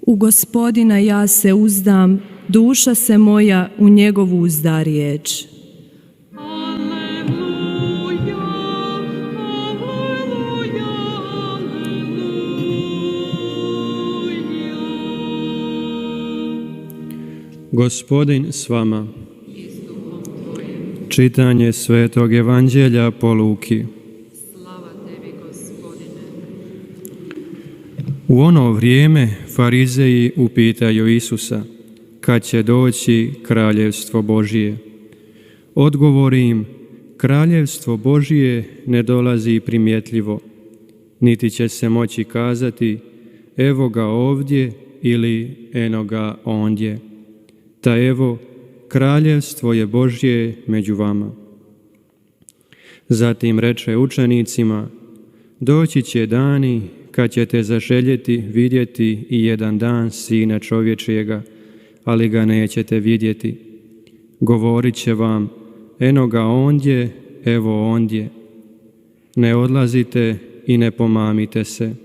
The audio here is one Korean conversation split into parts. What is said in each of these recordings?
U Gospodina ja se uzdam, duša se moja u njegovu uzda riječ. Gospodin s vama. Čitanje Svetog Evanđelja po Luki. Slava tebi, Gospodine. U ono vrijeme farizeji upitaju Isusa, kad će doći kraljevstvo Božije. Odgovori im, kraljevstvo Božije ne dolazi primjetljivo, niti će se moći kazati, evo ga ovdje ili eno ga ondje. Ta evo, kraljevstvo je Božje među vama. Zatim reče učenicima, doći će dani kad ćete zaželjeti vidjeti i jedan dan Sina čovječijega, ali ga nećete vidjeti. Govorit će vam, eno ga ondje, evo ondje. Ne odlazite i ne pomamite se.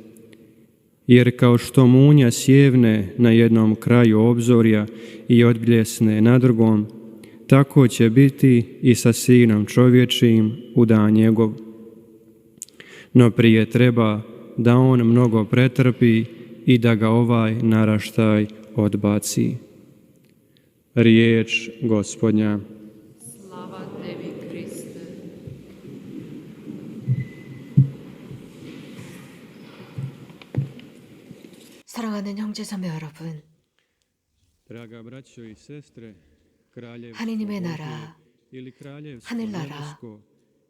Jer kao što munja sjevne na jednom kraju obzorja i odbljesne na drugom, tako će biti i sa Sinom čovječijim u dan njegov. No prije treba da on mnogo pretrpi i da ga ovaj naraštaj odbaci. Riječ Gospodnja. Slava tebi, Kriste. 사랑하는 형제자매 여러분, Draga braćo i sestre, kraljevstvo 하느님의 Božje 나라, ili kraljevstvo 하늘나라, nebesko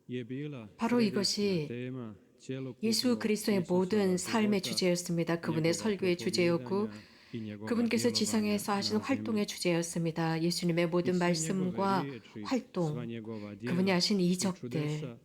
je bila 바로 središnja 이것이 tema cjelokupnog 예수 그리스도의 Isusova 모든 삶의 života, 주제였습니다. 그분의 njegova 설교의 주제였고 propovijedanja i njegova 그분께서 djelovanja 지상에서 하시는 na 활동의 zemlji. 주제였습니다. 예수님의 모든 I sve 말씀과 njegove riječi, sva 활동, njegova 그분이 djela 하신 i 이적들, čudesa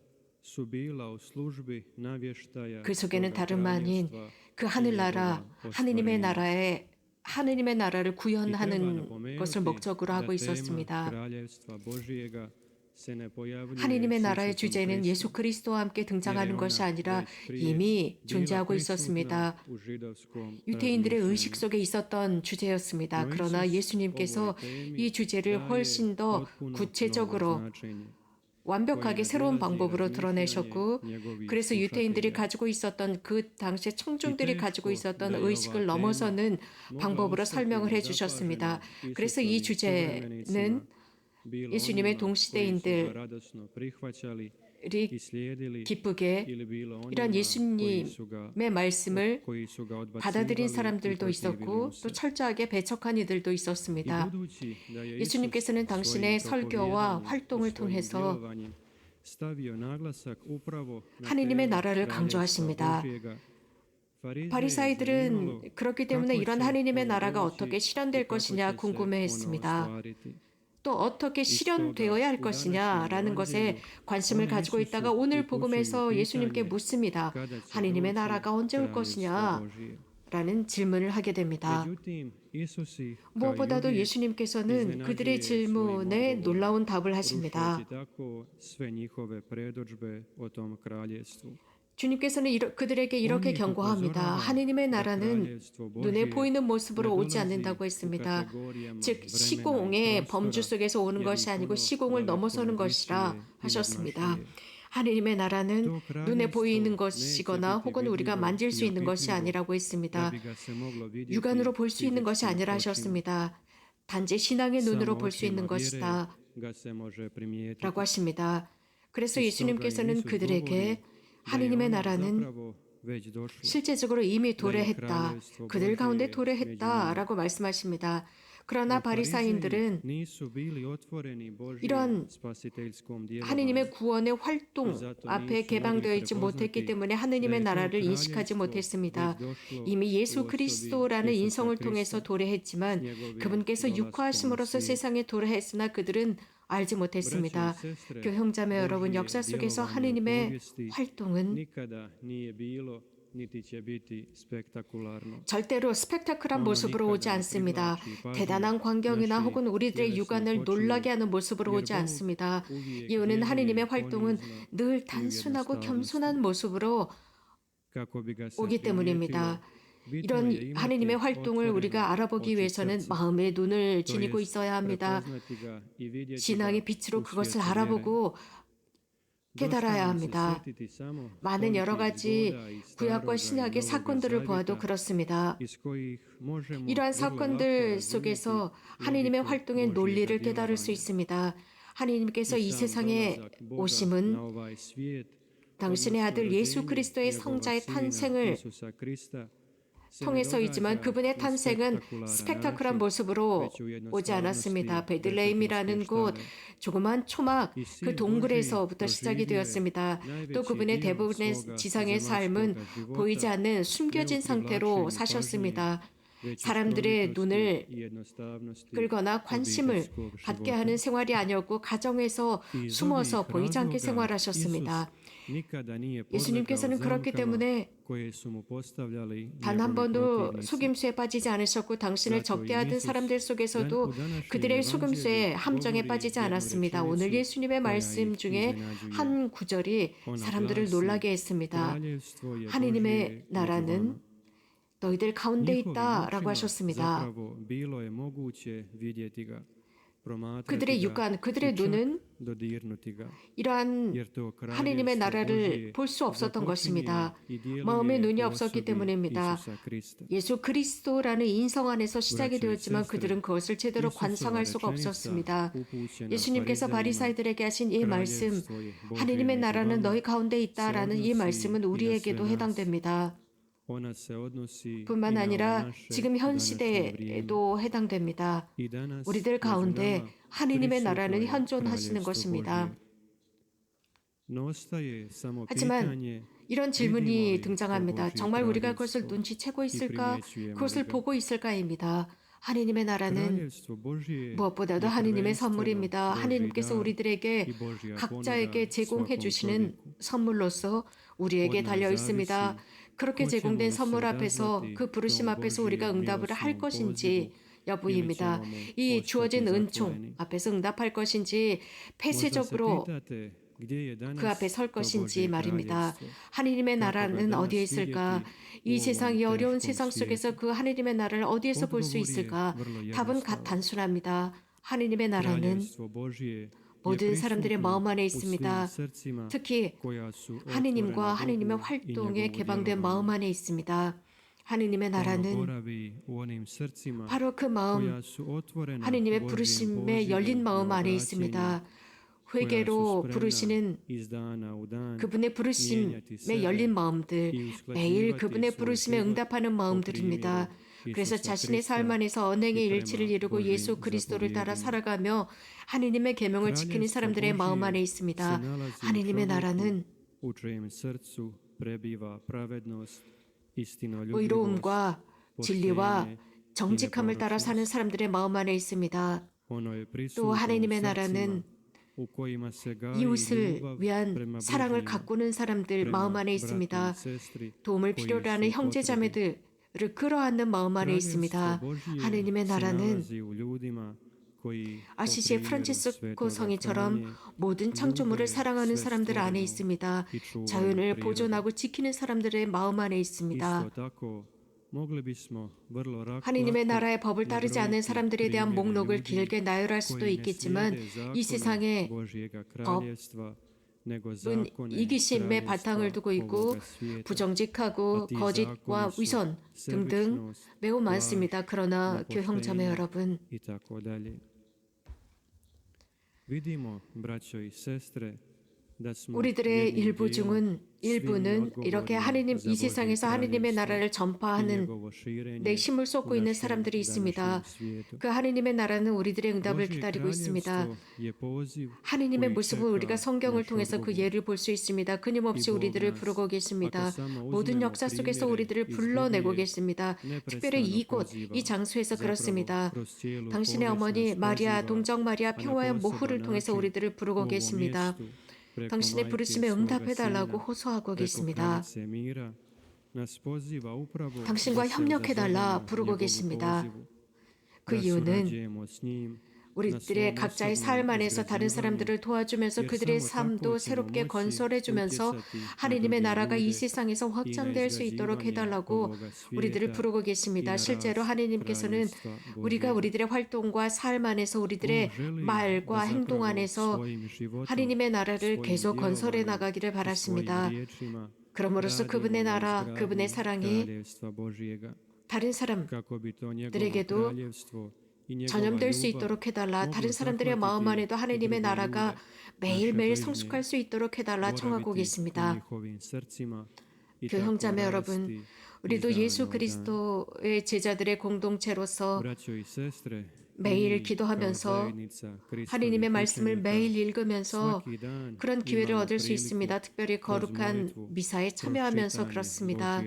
su bila u službi navještaja 그 속에는 svoga 다름 아닌 kraljevstva 그 i 하늘나라, njegova 하느님의 ostvarenja. 하느님의 나라를 I treba 구현하는 napomenuti 것을 목적으로 da 하고 tema 있었습니다. kraljevstva Božijega se ne pojavljuje 하느님의 나라의 s Isusom 주제는 예수 Kristom, 그리스도와 함께 jer je 등장하는 ona 것이 아니라 već prije 이미 bila 존재하고 prisutna 있었습니다. u židovskom 유대인들의 의식 razmišljanju. 속에 있었던 주제였습니다. No 그러나 Isus 예수님께서 ovoj temi 이 주제를 daje 훨씬 더 potpuno novo 구체적으로 značenje, 완벽하게 koje 새로운 nadilazi 방법으로 razmišljanje 드러내셨고, njegovih 그래서 유대인들이 slušatelja. 가지고 있었던 그 당시에 청중들이 가지고 있었던 da je ova 의식을 tema 넘어서는 mogla 방법으로 ostati 설명을 nezapažena 해주셨습니다. 그래서 Isusovim 이 주제는 suvremenicima, bilo 예수님의 onima koji su 동시대인들이 ga radosno prihvaćali i slijedili, 기쁘게 ili bilo 이런 onima 예수님의 말씀을 koji su ga 받아들인 odbacivali i 사람들도 protivili 있었고 mu 또 se. 철저하게 배척한 이들도 I 있었습니다. budući da je Isus 예수님께서는 svojim 당신의 설교와 propovijedanjem i 활동을 svojim 통해서 djelovanjem stavio naglasak upravo na 하느님의 temu 나라를 kraljevstva 강조하십니다. Božjega. Farizeje zanimalo 바리사이들은 그렇기 때문에 kako 이런 će 하느님의 on 나라가 doći 어떻게 i 실현될 kako će 것이냐 se ono 궁금해했습니다. ostvariti. 또 어떻게 Iz toga 실현되어야 할 u današnjem 것이냐라는 것에 evanđelju 관심을 oni 가지고 Isusu 있다가 오늘 upućuju 복음에서 예수님께 pitanje 묻습니다. kada će 하느님의 doći 나라가 언제 올 kraljevstvo 것이냐? Božje. 라는 질문을 하게 됩니다. Međutim, Isus ih kao i 무엇보다도 uvijek 예수님께서는 그들의 iznenađuje svojim 질문에 odgovorom, 놀라운 답을 하십니다. rušeći tako sve njihove predodžbe o tom kraljevstvu. 주님께서는 그들에게 이렇게 On ih 경고합니다. upozorava 하느님의 da 나라는 kraljevstvo 눈에 Božje 보이는 ne 모습으로 오지 dolazi 않는다고 u 했습니다. kategorijama 즉 vremena i 시공의 범주 prostora, 속에서 오는 jer 것이 ih 아니고 ono 시공을 daleko 넘어서는 nadvisuje 것이라 i 하셨습니다. nadmašuje. 하느님의 나라는 To 눈에 보이는 kraljevstvo neće 것이거나 biti 혹은 우리가 vidljivo 만질 수 i 있는 것이 opipljivो 아니라고 da 했습니다. bi ga se moglo vidjeti 육안으로 볼 수 있는 것이 fizičkim 아니라 očima. 하셨습니다. 단지 신앙의 눈으로 Samo 볼 수 있는 očima vjere 것이다 ga se može primijetiti. 라고 하십니다. 그래서 Iz toga im 예수님께서는 Isus 그들에게 govori da je 하느님의 ono 나라는 zapravo već došlo. 실제적으로 이미 네, 도래했다. kraljevstvo 그들 가운데 Božje 도래했다. među 라고 말씀하십니다. No, 그러나 farizeji 바리사인들은 nisu bili otvoreni Božjem 이런 spasiteljskom djelovanju. 하느님의 구원의 활동 앞에 개방되어 있지 못했기 때문에 하느님의 나라를 인식하지 못했습니다. 이미 예수 그리스도라는 인성을 통해서 도래했지만 그분께서 육화하심으로써 세상에 도래했으나 그들은 알지 못했습니다. 교형자매 여러분, 역사 속에서 하느님의 활동은 nikada nije bilo niti će biti spektakularno. 절대로 스펙타클한 모습으로 오지 않습니다. 대단한 광경이나 혹은 우리들의 육안을 놀라게 하는 모습으로 오지 않습니다. 이유는 하느님의 활동은 늘 단순하고 겸손한 모습으로 Kako bi ga se 오기 때문입니다. primijetilo 이런 하느님의 활동을 우리가 알아보기 위해서는 마음의 눈을 지니고 있어야 합니다. 신앙의 빛으로 그것을 알아보고 깨달아야 합니다. 많은 여러 가지 구약과 신약의 사건들을 보아도 그렇습니다. 이러한 사건들 속에서 하느님의 활동의 논리를 깨달을 수 있습니다. 하느님께서 이 세상에 오심은 당신의 아들 예수 그리스도의 성자의 탄생을 통해서이지만 그분의 탄생은 스펙타클한 모습으로 오지 않았습니다. 베들레헴이라는 곳, 조그만 초막, 그 동굴에서부터 시작이 되었습니다. 또 그분의 대부분의 지상의 삶은 보이지 않는 숨겨진 상태로 사셨습니다. 사람들의 눈을 끌거나 관심을 받게 하는 생활이 아니었고 가정에서 숨어서 보이지 않게 생활하셨습니다. 예수님께서는 그렇기 때문에 단 한 번도 속임수에 빠지지 않으셨고 당신을 적대하던 사람들 속에서도 그들의 속임수에 함정에 빠지지 않았습니다. 오늘 예수님의 말씀 중에 한 구절이 사람들을 놀라게 했습니다. 하느님의 나라는 너희들 가운데 있다라고 하셨습니다. 그들의 육안, 그들의 눈은 이러한 하느님의 나라를 볼 수 없었던 것입니다. 마음의 눈이 없었기 때문입니다. 예수 그리스도라는 인성 안에서 시작이 되었지만 그들은 그것을 제대로 관상할 수가 없었습니다. 예수님께서 바리사이들에게 하신 이 말씀, 하느님의 나라는 너희 가운데 있다라는 이 말씀은 우리에게도 해당됩니다. 뿐만 아니라 지금 현 시대에도 해당됩니다. 우리들 가운데 하느님의 나라는 현존하시는 것입니다. 하지만 이런 질문이 등장합니다. 정말 우리가 그것을 눈치채고 있을까? 그것을 보고 있을까입니다. 하느님의 나라는 무엇보다도 하느님의 선물입니다. 하느님께서 우리들에게 각자에게 제공해 주시는 선물로서 우리에게 달려 있습니다. 그렇게 제공된 선물 앞에서 그 부르심 앞에서 우리가 응답을 할 것인지 여부입니다. 이 주어진 은총 앞에서 응답할 것인지 폐쇄적으로 그 앞에 설 것인지 말입니다. 하느님의 나라는 어디에 있을까? 이 세상, 이 어려운 세상 속에서 그 하느님의 나라를 어디에서 볼 수 있을까? 답은 단순합니다. 하느님의 나라는 모든 사람들의 마음 안에 있습니다. 특히 하느님과 하느님의 활동에 개방된 마음 안에 있습니다. 하느님의 나라는 바로 그 마음, 하느님의 부르심에 열린 마음 안에 있습니다. 회개로 부르시는 그분의 부르심에 열린 마음들, 매일 그분의 부르심에 응답하는 마음들입니다. 그래서 자신의 삶 안에서 언행의 일치를 이루고 예수 그리스도를 따라 살아가며 하느님의 계명을 지키는 사람들의 마음 안에 있습니다. 하느님의 나라는 의로움과 진리와 정직함을 따라 사는 사람들의 마음 안에 있습니다. 또 하느님의 나라는 이웃을 위한 사랑을 가꾸는 사람들 마음 안에 있습니다. 도움을 필요로 하는 형제자매들을 끌어안는 마음 안에 있습니다. 하느님의 나라는 아시시의 프란치스코 성인처럼 모든 창조물을 사랑하는 사람들 안에 있습니다. 자연을 보존하고 지키는 사람들의 마음 안에 있습니다. 하느님의 나라의 법을 따르지 않는 사람들에 대한 목록을 길게 나열할 수도 있겠지만 이 세상의 법은 이기심의 바탕을 두고 있고 부정직하고 거짓과 위선 등등 매우 많습니다. 그러나 교형자매 여러분, 우리들의 일부는 이렇게 하느님 이 세상에서 하느님의 나라를 전파하는 데 힘을 쏟고 있는 사람들이 있습니다. 그 하느님의 나라는 우리들의 응답을 기다리고 있습니다. 하느님의 모습을 우리가 성경을 통해서 그 예를 볼 수 있습니다. 끊임없이 우리들을 부르고 계십니다. 모든 역사 속에서 우리들을 불러내고 계십니다. 특별히 이곳, 이 장소에서 그렇습니다. 당신의 어머니 마리아, 동정 마리아 평화의 모후를 통해서 우리들을 부르고 계십니다. 당신의 부르심에 응답해달라고 호소하고 계십니다. 당신과 협력해달라 부르고 계십니다. 그 이유는 우리들의 각자의 삶 안에서 다른 사람들을 도와주면서 그들의 삶도 새롭게 건설해주면서 하느님의 나라가 이 세상에서 확장될 수 있도록 해달라고 우리들을 부르고 계십니다. 실제로 하느님께서는 우리가 우리들의 활동과 삶 안에서 우리들의 말과 행동 안에서 하느님의 나라를 계속 건설해 나가기를 바라십니다. 그럼으로써 그분의 나라, 그분의 사랑이 다른 사람들에게도 전염될 수 있도록 해달라. 다른 사람들의 마음 안에도 하느님의 나라가 매일매일 성숙할 수 있도록 해달라 청하고 계십니다. 그 형제자매 여러분, 우리도 예수 그리스도의 제자들의 공동체로서 매일 기도하면서 하느님의 말씀을 매일 읽으면서 그런 기회를 얻을 수 있습니다. 특별히 거룩한 미사에 참여하면서 그렇습니다.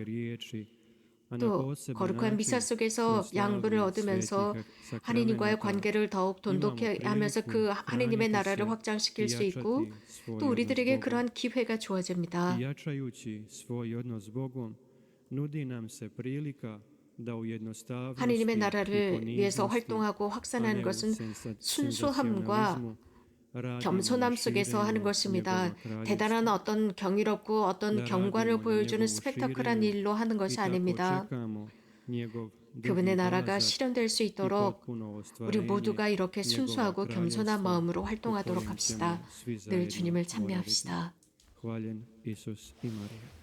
또 거룩한 미사 속에서 양분을 얻으면서 하느님과의 관계를 더욱 돈독히 하면서 그 하느님의 나라를 확장시킬 수 있고 또 우리들에게 그러한 기회가 주어집니다. 하느님의 나라를 위해서 활동하고 확산하는 것은 순수함과 겸손함 속에서 하는 것입니다. 대단한 어떤 경이롭고 어떤 경관을 보여주는 스펙타클한 일로 하는 것이 아닙니다. 그분의 나라가 실현될 수 있도록 우리 모두가 이렇게 순수하고 겸손한 마음으로 활동하도록 합시다. 늘 주님을 찬미합시다. Hvaljen Isus i Marija.